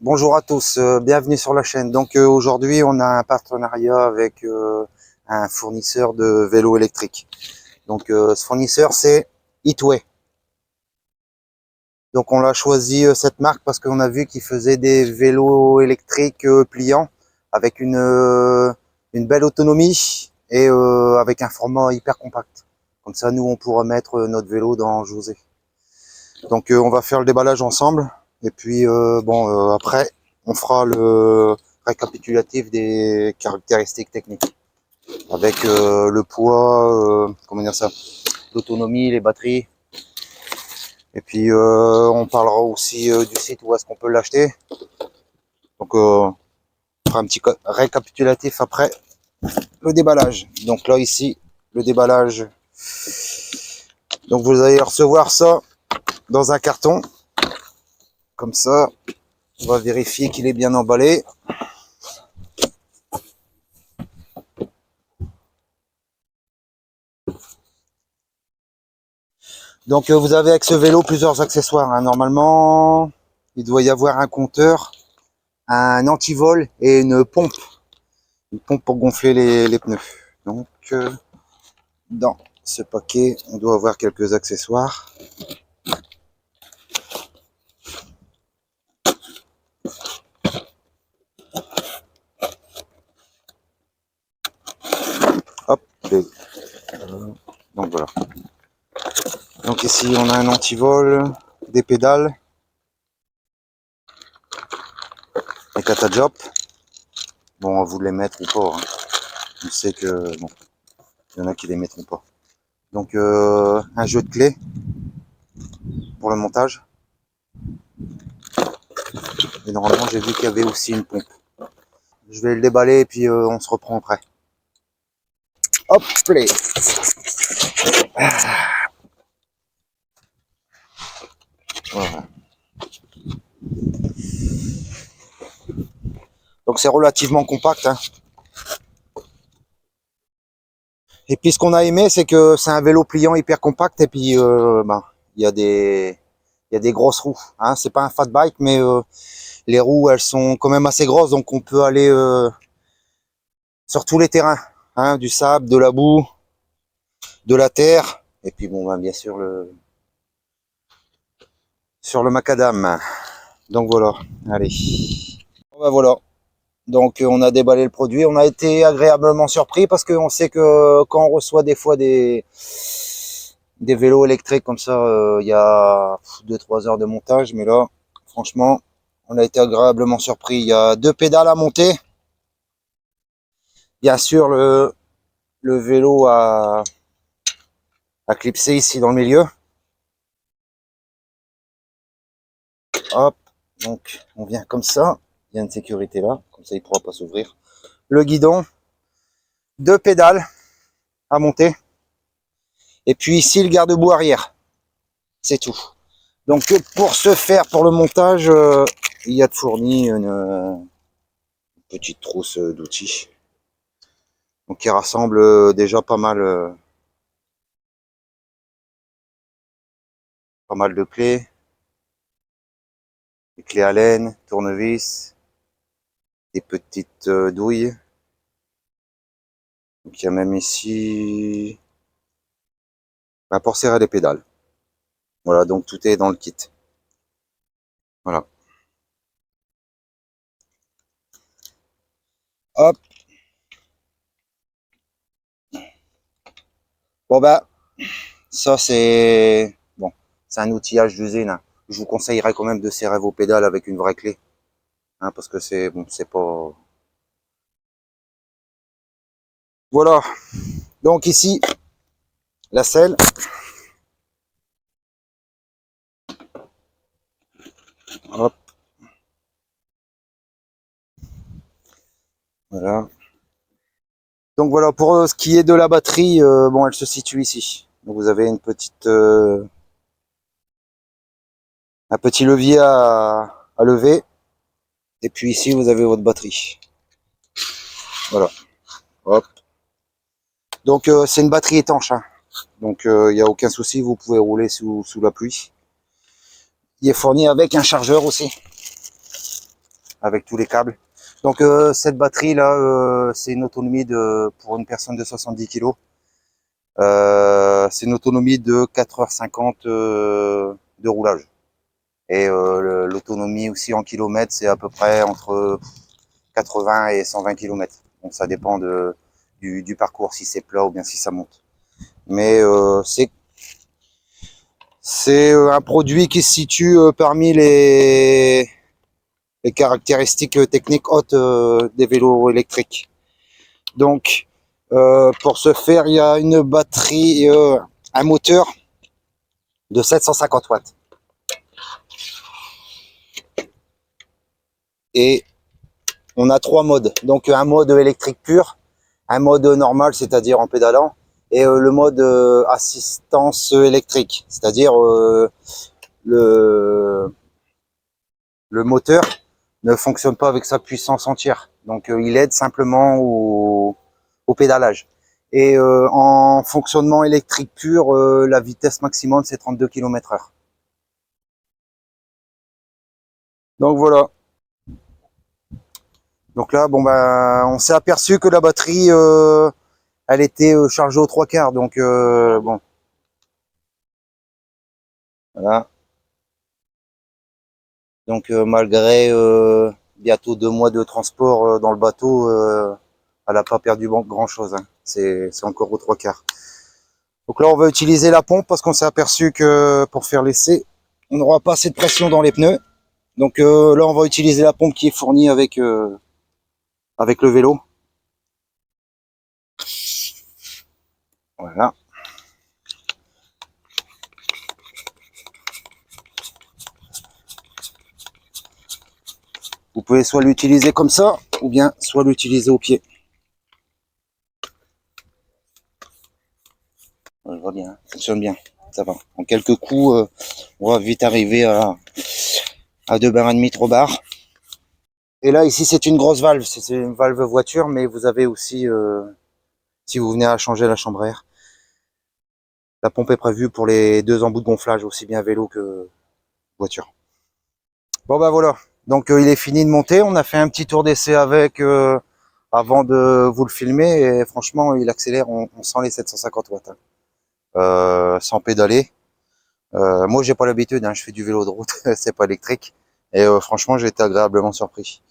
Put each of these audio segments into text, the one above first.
Bonjour à tous, bienvenue sur la chaîne. Donc aujourd'hui on a un partenariat avec un fournisseur de vélos électriques. Donc ce fournisseur c'est Hitway. Donc on l'a choisi cette marque parce qu'on a vu qu'il faisait des vélos électriques pliants avec une belle autonomie et avec un format hyper compact. Comme ça nous on pourra mettre notre vélo dans José. Donc on va faire le déballage ensemble et puis après on fera le récapitulatif des caractéristiques techniques avec le poids, comment dire ça, l'autonomie, les batteries. Et puis on parlera aussi du site où est-ce qu'on peut l'acheter. Donc on fera un petit récapitulatif après le déballage. Donc là ici le déballage. Donc vous allez recevoir ça dans un carton comme ça. On va vérifier qu'il est bien emballé. Donc vous avez avec ce vélo plusieurs accessoires, hein. Normalement, il doit y avoir un compteur, un antivol et une pompe. Une pompe pour gonfler les pneus. Donc dans ce paquet, on doit avoir quelques accessoires. Hop. Donc voilà. Donc ici on a un antivol, des pédales, un catadiop. Bon, on va vous les mettre ou pas, hein. On sait que bon, il y en a qui les mettront pas. Donc un jeu de clés pour le montage. Et normalement j'ai vu qu'il y avait aussi une pompe. Je vais le déballer et puis on se reprend après. Hop, play. Voilà. Donc c'est relativement compact, hein. Et puis ce qu'on a aimé, c'est que c'est un vélo pliant hyper compact et puis il y a des grosses roues, hein. C'est pas un fat bike, mais les roues elles sont quand même assez grosses, donc on peut aller sur tous les terrains, hein, du sable, de la boue, de la terre, et puis bon, bien sûr sur le macadam. Donc voilà, allez. Bon, voilà. Donc on a déballé le produit, on a été agréablement surpris parce qu'on sait que quand on reçoit des fois des vélos électriques comme ça, il y a 2-3 heures de montage, mais là, franchement, on a été agréablement surpris. Il y a 2 pédales à monter. Bien sûr, le vélo à clipser ici dans le milieu. Hop, donc on vient comme ça. Il y a une sécurité là, comme ça il ne pourra pas s'ouvrir. Le guidon, 2 pédales à monter. Et puis ici, le garde-boue arrière. C'est tout. Donc pour ce faire, pour le montage, il y a de fourni une petite trousse d'outils. Donc qui rassemble déjà pas mal de clés. Des clés Allen, tournevis, des petites douilles. Donc il y a même ici pour serrer les pédales. Voilà, donc tout est dans le kit. Voilà. Hop. Bon ça c'est bon, c'est un outillage d'usine, hein. Je vous conseillerais quand même de serrer vos pédales avec une vraie clé, hein, parce que c'est bon, c'est pas. Voilà. Donc ici la selle. Hop. Voilà. Donc voilà, pour ce qui est de la batterie, bon, elle se situe ici. Donc vous avez une petite, un petit levier à lever. Et puis ici, vous avez votre batterie. Voilà. Hop. Donc c'est une batterie étanche, hein. Donc il n'y a aucun souci, vous pouvez rouler sous la pluie. Il est fourni avec un chargeur aussi. avec tous les câbles. Donc cette batterie là, c'est une autonomie de, pour une personne de 70 kg, c'est une autonomie de 4h50 de roulage. Et l'autonomie aussi en kilomètres, c'est à peu près entre 80 et 120 km. Donc ça dépend du parcours, si c'est plat ou bien si ça monte. Mais c'est un produit qui se situe parmi les caractéristiques techniques hautes des vélos électriques. Donc, pour ce faire, il y a une batterie, un moteur de 750 watts. Et on a trois modes. Donc, un mode électrique pur, un mode normal, c'est-à-dire en pédalant, et le mode assistance électrique, c'est-à-dire le, le moteur ne fonctionne pas avec sa puissance entière. Donc, il aide simplement au pédalage. Et en fonctionnement électrique pur, la vitesse maximum, c'est 32 km/h. Donc voilà. Donc là, bon ben, on s'est aperçu que la batterie, elle était chargée aux trois quarts. Donc bon, voilà. Donc malgré bientôt 2 mois de transport dans le bateau, elle n'a pas perdu grand-chose. Hein. C'est encore aux trois quarts. Donc là, on va utiliser la pompe parce qu'on s'est aperçu que pour faire l'essai, on n'aura pas assez de pression dans les pneus. Donc là, on va utiliser la pompe qui est fournie avec le vélo. Voilà. Vous pouvez soit l'utiliser comme ça, ou bien soit l'utiliser au pied. Je vois bien, ça fonctionne bien, ça va. En quelques coups, on va vite arriver à 2,5 bar trop bar. Et là, ici, c'est une grosse valve, c'est une valve voiture, mais vous avez aussi, si vous venez à changer la chambre à air, la pompe est prévue pour les deux embouts de gonflage, aussi bien vélo que voiture. Bon bah voilà, donc il est fini de monter, on a fait un petit tour d'essai avec avant de vous le filmer, et franchement, il accélère, on sent les 750 watts, hein. Sans pédaler. Moi, j'ai pas l'habitude, hein, je fais du vélo de route, c'est pas électrique. Et franchement, j'ai été agréablement surpris.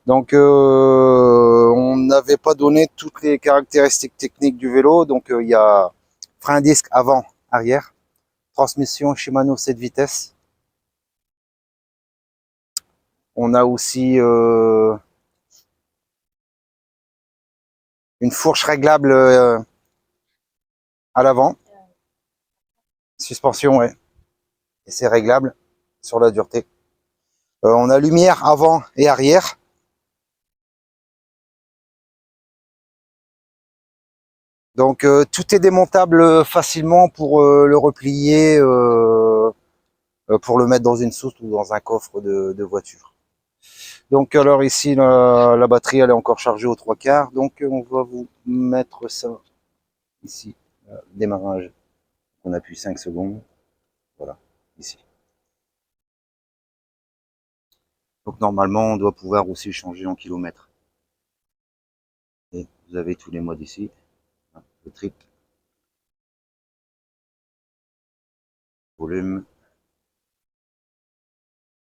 Donc, on n'avait pas donné toutes les caractéristiques techniques du vélo. Donc, il y a frein disque avant, arrière, transmission Shimano 7 vitesses. On a aussi une fourche réglable à l'avant, suspension, ouais, et c'est réglable sur la dureté. On a lumière avant et arrière. Donc tout est démontable facilement pour le replier, pour le mettre dans une soute ou dans un coffre de voiture. Donc alors ici la batterie elle est encore chargée aux trois quarts, donc on va vous mettre ça ici, démarrage. On appuie 5 secondes, voilà, ici. Donc normalement on doit pouvoir aussi changer en kilomètres. Et vous avez tous les modes ici, le trip, volume,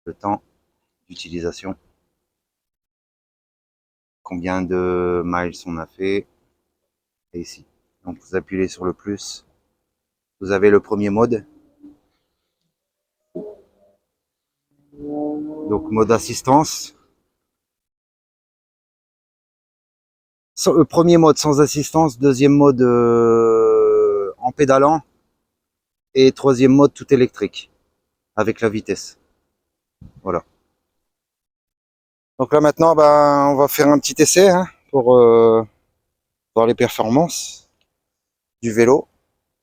le temps d'utilisation, combien de miles on a fait, et ici. Donc vous appuyez sur le plus, vous avez le premier mode, donc mode assistance. Premier mode sans assistance, deuxième mode en pédalant, et troisième mode tout électrique, avec la vitesse. Voilà. Donc là maintenant, ben, on va faire un petit essai hein, pour voir les performances du vélo.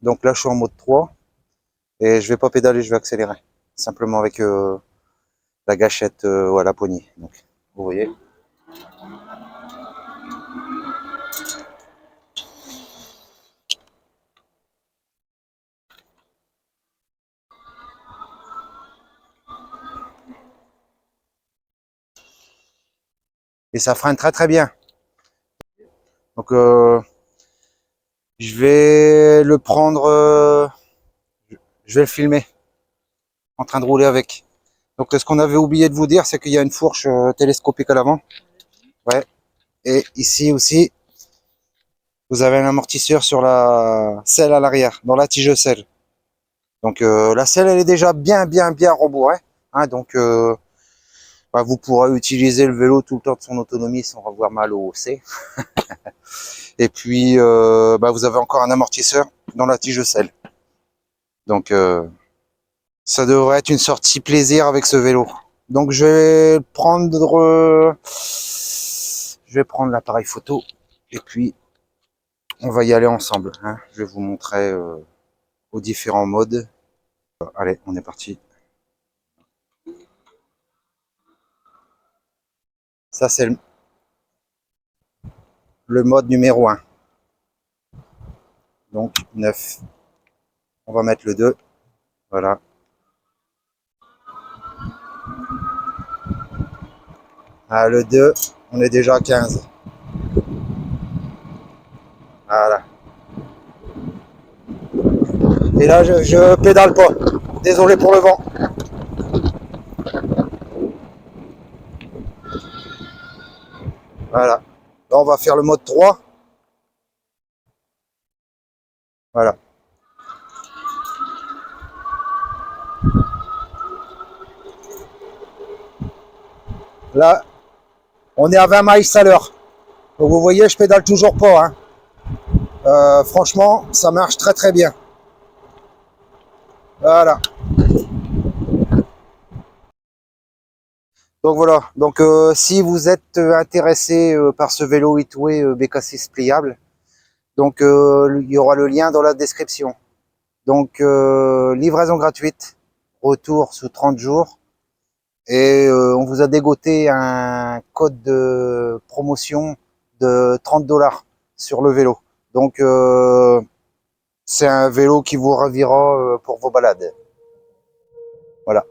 Donc là je suis en mode 3, et je vais pas pédaler, je vais accélérer. Simplement avec la gâchette ou à la poignée. Donc, vous voyez. et ça freine très très bien. Donc je vais le prendre, je vais le filmer en train de rouler avec. Donc ce qu'on avait oublié de vous dire, c'est qu'il y a une fourche télescopique à l'avant. Ouais. Et ici aussi, vous avez un amortisseur sur la selle à l'arrière, dans la tige selle. Donc la selle, elle est déjà bien rembourrée. Hein, donc bah, vous pourrez utiliser le vélo tout le temps de son autonomie sans avoir mal au C. Et puis bah, vous avez encore un amortisseur dans la tige selle. Donc ça devrait être une sortie plaisir avec ce vélo. Donc je vais prendre l'appareil photo et puis on va y aller ensemble. Hein. Je vais vous montrer aux différents modes. Allez, on est parti. Ça c'est le mode numéro 1. Donc 9. On va mettre le 2. Voilà. Ah, le 2, on est déjà à 15. Voilà. Et là, je pédale pas. Désolé pour le vent. Voilà. Là, on va faire le mode 3. Voilà. Là, on est à 20 miles à l'heure. Donc vous voyez, je pédale toujours pas. Hein. Franchement, ça marche très très bien. Voilà. Donc voilà. Donc si vous êtes intéressé par ce vélo Hitway BK6 pliable, donc il y aura le lien dans la description. Donc livraison gratuite, retour sous 30 jours. Et on vous a dégoté un code de promotion de 30 $ sur le vélo. Donc c'est un vélo qui vous ravira pour vos balades. Voilà.